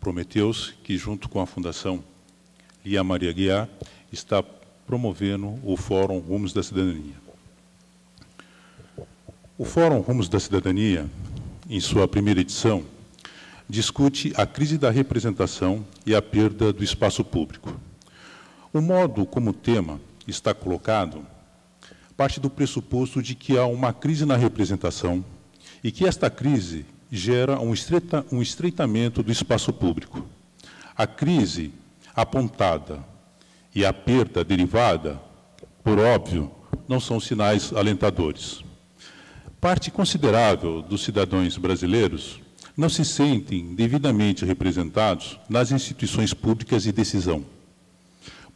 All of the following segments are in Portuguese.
Prometeus, que junto com a Fundação Lia Maria Aguiar está promovendo o Fórum Rumos da Cidadania. O Fórum Rumos da Cidadania, em sua primeira edição, discute a crise da representação e a perda do espaço público. O modo como o tema está colocado parte do pressuposto de que há uma crise na representação e que esta crise gera um estreitamento do espaço público. A crise apontada e a perda derivada, por óbvio, não são sinais alentadores. Parte considerável dos cidadãos brasileiros não se sentem devidamente representados nas instituições públicas de decisão,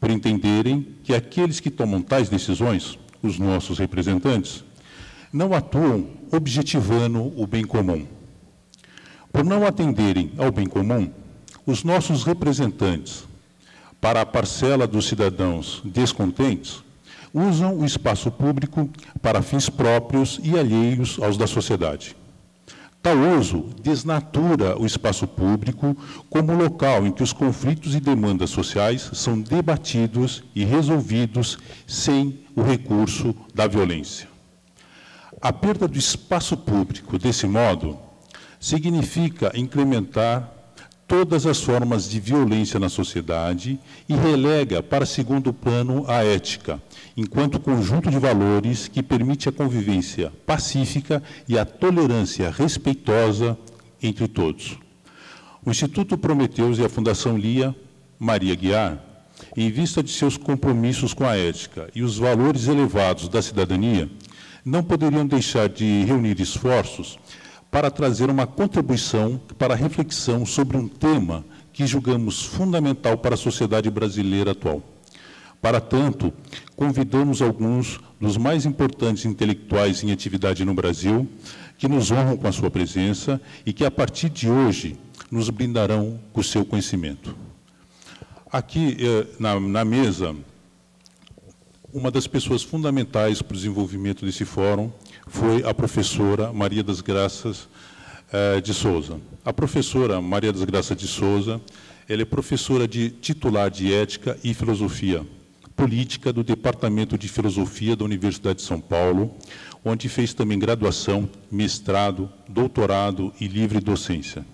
por entenderem que aqueles que tomam tais decisões, os nossos representantes, não atuam objetivando o bem comum. Por não atenderem ao bem comum, os nossos representantes, para a parcela dos cidadãos descontentes, usam o espaço público para fins próprios e alheios aos da sociedade. Tal uso desnatura o espaço público como local em que os conflitos e demandas sociais são debatidos e resolvidos sem o recurso da violência. A perda do espaço público, desse modo, significa incrementar todas as formas de violência na sociedade e relega para segundo plano a ética, enquanto conjunto de valores que permite a convivência pacífica e a tolerância respeitosa entre todos. O Instituto Prometeus e a Fundação Lia Maria Aguiar, em vista de seus compromissos com a ética e os valores elevados da cidadania, não poderiam deixar de reunir esforços para trazer uma contribuição para a reflexão sobre um tema que julgamos fundamental para a sociedade brasileira atual. Para tanto, convidamos alguns dos mais importantes intelectuais em atividade no Brasil, que nos honram com a sua presença e que, a partir de hoje, nos brindarão com o seu conhecimento. Aqui, na mesa, uma das pessoas fundamentais para o desenvolvimento desse fórum foi a professora Maria das Graças de Souza. A professora Maria das Graças de Souza, ela é professora titular de Ética e Filosofia Política do Departamento de Filosofia da Universidade de São Paulo, onde fez também graduação, mestrado, doutorado e livre docência.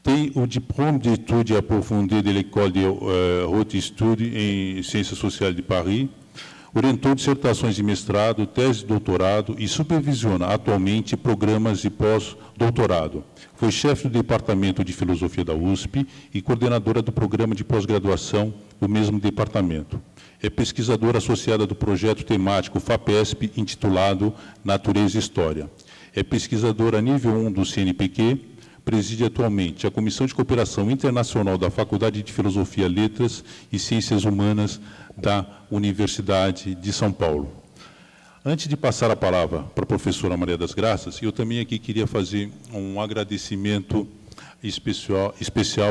Tem o Diplôme d'études approfondies de l'École de Haute Études em Ciências Sociais de Paris, orientou dissertações de mestrado, tese de doutorado e supervisiona atualmente programas de pós-doutorado. Foi chefe do Departamento de Filosofia da USP e coordenadora do programa de pós-graduação do mesmo departamento. É pesquisadora associada do projeto temático FAPESP, intitulado Natureza e História. É pesquisadora nível 1 do CNPq, preside atualmente a Comissão de Cooperação Internacional da Faculdade de Filosofia, Letras e Ciências Humanas da Universidade de São Paulo. Antes de passar a palavra para a professora Maria das Graças, eu também aqui queria fazer um agradecimento especial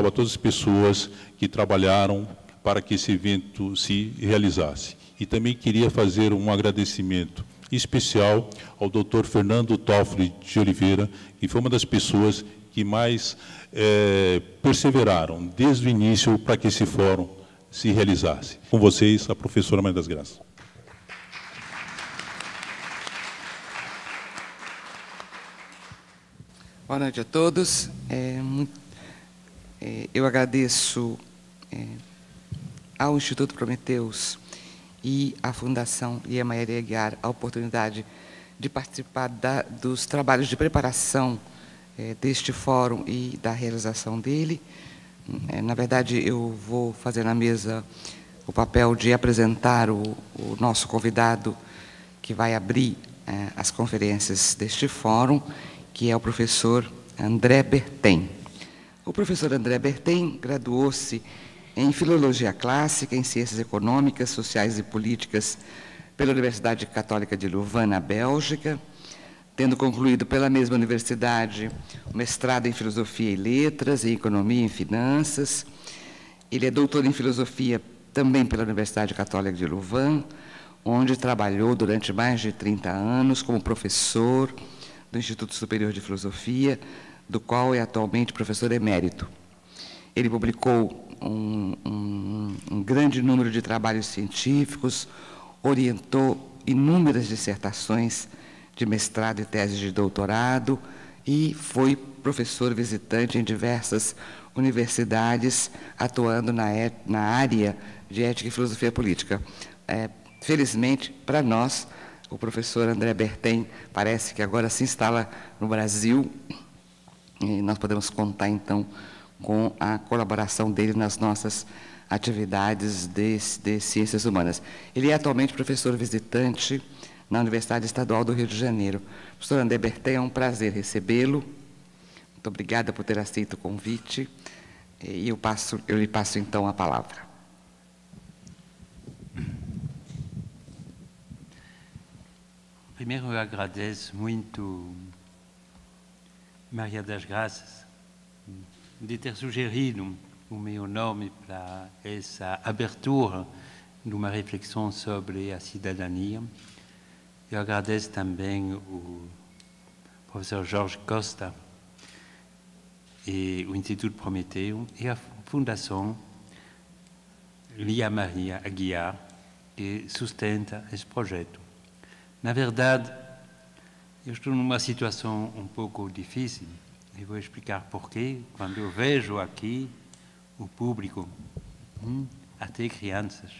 a todas as pessoas que trabalharam para que esse evento se realizasse. E também queria fazer um agradecimento especial ao Dr. Fernando Toffoli de Oliveira, que foi uma das pessoas que mais perseveraram desde o início para que esse fórum se realizasse. Com vocês, a professora Maria das Graças. Boa noite a todos. Eu agradeço ao Instituto Prometeus e à Fundação Lia Maria Aguiar a oportunidade de participar dos trabalhos de preparação deste fórum e da realização dele. Na verdade, eu vou fazer na mesa o papel de apresentar o nosso convidado que vai abrir as conferências deste fórum, que é o professor André Bertem. O professor André Bertem graduou-se em Filologia Clássica, em Ciências Econômicas, Sociais e Políticas pela Universidade Católica de Louvain, na Bélgica, tendo concluído pela mesma universidade o mestrado em Filosofia e Letras, em Economia e em Finanças. Ele é doutor em Filosofia também pela Universidade Católica de Louvain, onde trabalhou durante mais de 30 anos como professor do Instituto Superior de Filosofia, do qual é atualmente professor emérito. Ele publicou um grande número de trabalhos científicos, orientou inúmeras dissertações de mestrado e tese de doutorado e foi professor visitante em diversas universidades, atuando na área de ética e filosofia política. Felizmente, para nós, o professor André Bertem parece que agora se instala no Brasil e nós podemos contar, então, com a colaboração dele nas nossas atividades de ciências humanas. Ele é atualmente professor visitante na Universidade Estadual do Rio de Janeiro. Professor André Bertem, é um prazer recebê-lo. Muito obrigada por ter aceito o convite. E eu lhe passo, então, a palavra. Primeiro, eu agradeço muito Maria das Graças de ter sugerido o meu nome para essa abertura de uma reflexão sobre a cidadania. Eu agradeço também o professor Jorge Costa e o Instituto Prometeu e a Fundação Lia Maria Aguiar, que sustenta esse projeto. Na verdade, eu estou numa situação um pouco difícil, e vou explicar porquê. Quando eu vejo aqui o público, até crianças,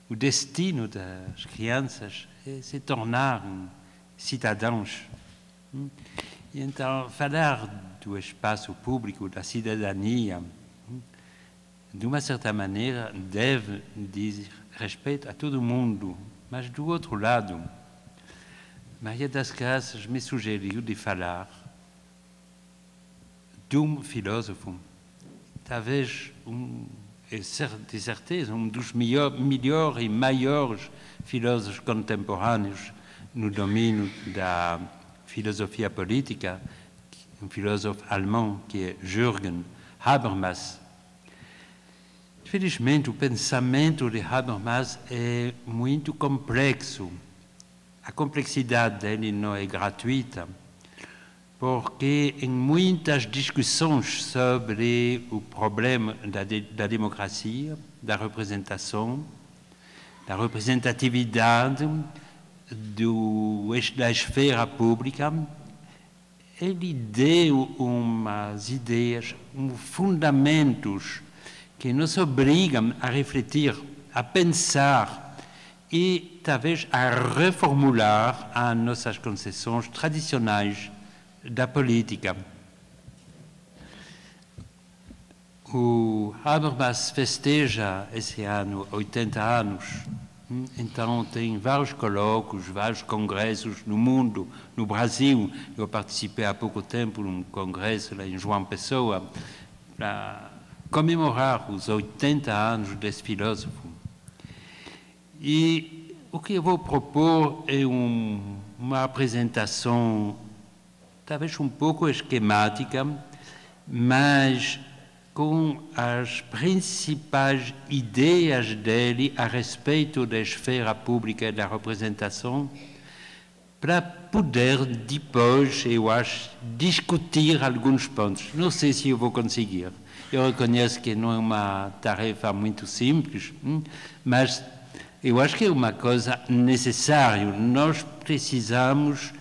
o destino das crianças é se tornarem cidadãos. E então, falar do espaço público, da cidadania, de uma certa maneira, deve dizer respeito a todo mundo. Mas, do outro lado, Maria das Graças me sugeriu de falar de um filósofo, talvez, de certeza, um dos melhores e maiores filósofos contemporâneos no domínio da filosofia política, um filósofo alemão que é Jürgen Habermas. Infelizmente, o pensamento de Habermas é muito complexo. A complexidade dele não é gratuita, porque em muitas discussões sobre o problema da democracia, da representação, da representatividade, da esfera pública, ele deu umas ideias, fundamentos que nos obrigam a refletir, a pensar e talvez a reformular as nossas concepções tradicionais da política. O Habermas festeja esse ano 80 anos, então tem vários colóquios, vários congressos no mundo, no Brasil. Eu participei há pouco tempo num congresso lá em João Pessoa para comemorar os 80 anos desse filósofo. E o que eu vou propor é uma apresentação talvez um pouco esquemática, mas com as principais ideias dele a respeito da esfera pública e da representação, para poder depois, eu acho, discutir alguns pontos. Não sei se eu vou conseguir. Eu reconheço que não é uma tarefa muito simples, mas eu acho que é uma coisa necessária. Nós precisamos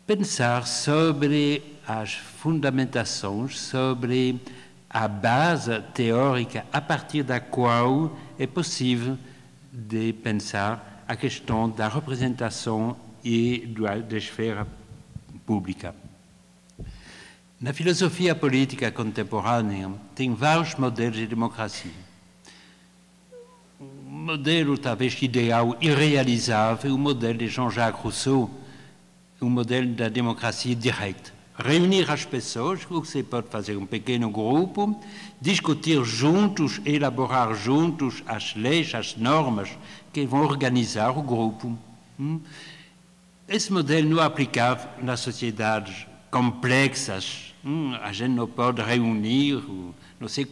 pensar sobre as fundamentações, sobre a base teórica a partir da qual é possível de pensar a questão da representação e da esfera pública. Na filosofia política contemporânea, tem vários modelos de democracia. Um modelo, talvez, ideal e realizável, o modelo de Jean-Jacques Rousseau, o modelo da democracia direta. Reunir as pessoas, o que você pode fazer, um pequeno grupo, discutir juntos, elaborar juntos as leis, as normas que vão organizar o grupo. Esse modelo não é aplicável nas sociedades complexas. A gente não pode reunir, não sei